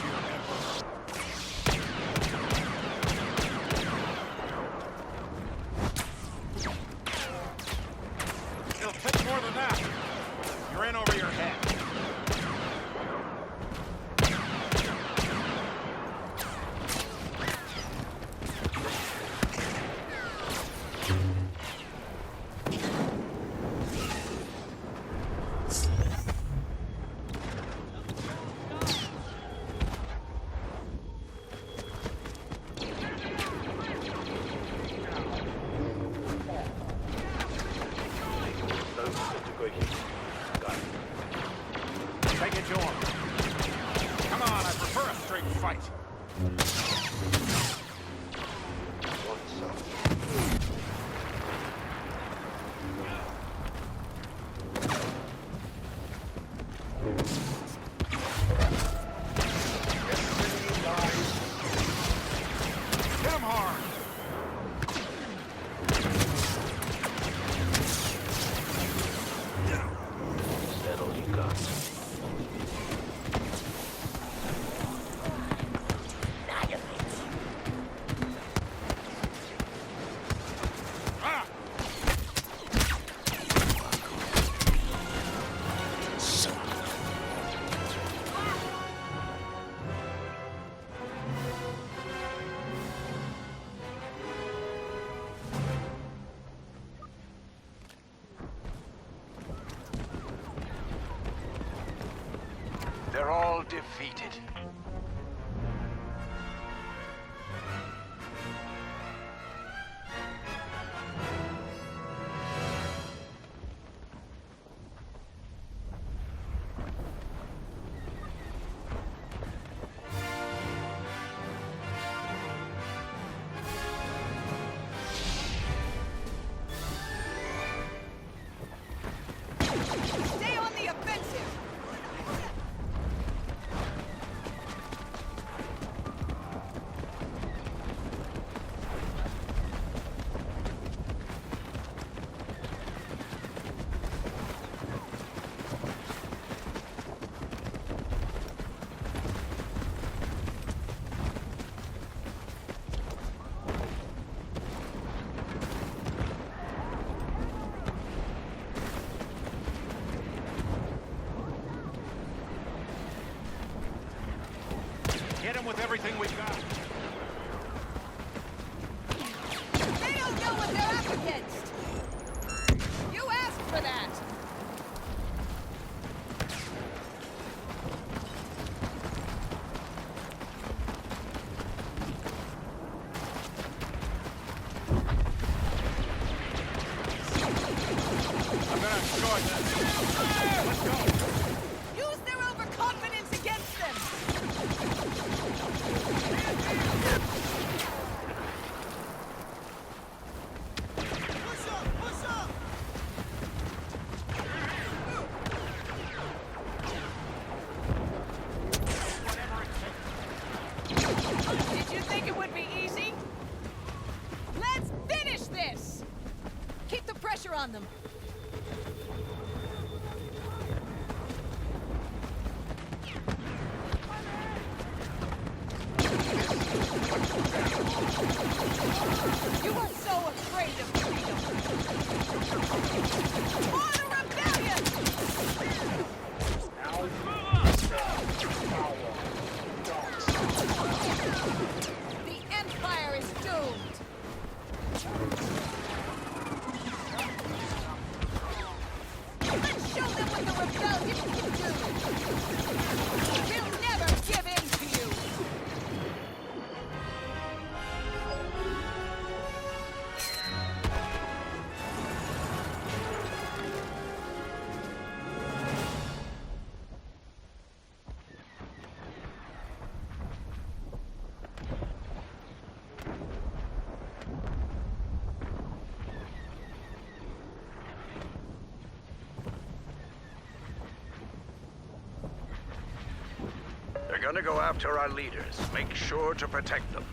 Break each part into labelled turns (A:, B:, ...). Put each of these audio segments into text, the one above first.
A: to your head. It'll take more than that. You're in over your head. Take it to him. Come on, I prefer a straight fight. Hit him hard.
B: Settle you got.
A: Ah!
C: They're all defeated.
D: Stay on the offensive!
A: Hit him with everything we got.
D: They don't know what they're up against! You asked for that!
A: I'm gonna enjoy this. Let's go.
D: Use their overconfidence against them! Did you think it would be easy? Let's finish this! Keep the pressure on them. You were so afraid of freedom. For the rebellion! The Empire is doomed. Let's show them what the rebellion can do. We'll never give in to you.
C: They're gonna go after our leaders. Make sure to protect them.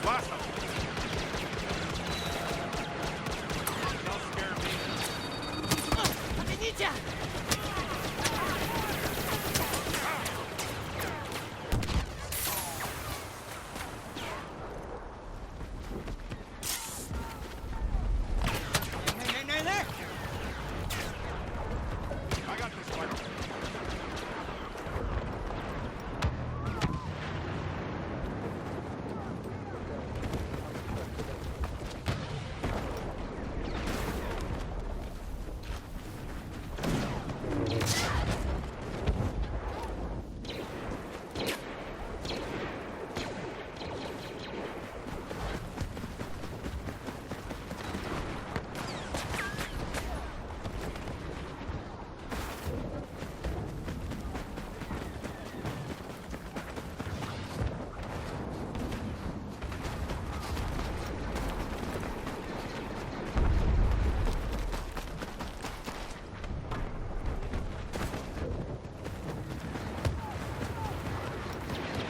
A: Blast them! Don't scare me. I got this one.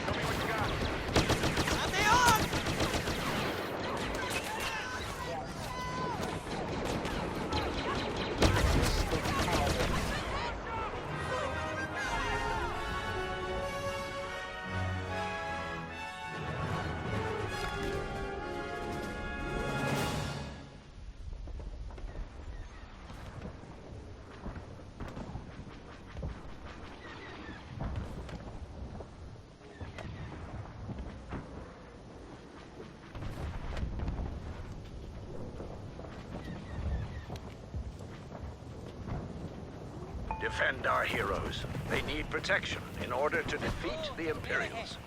A: Show me what you got.
C: Defend our heroes. They need protection in order to defeat the Imperials.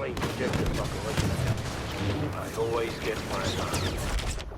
B: Wait, check this fucker. I always get mine on.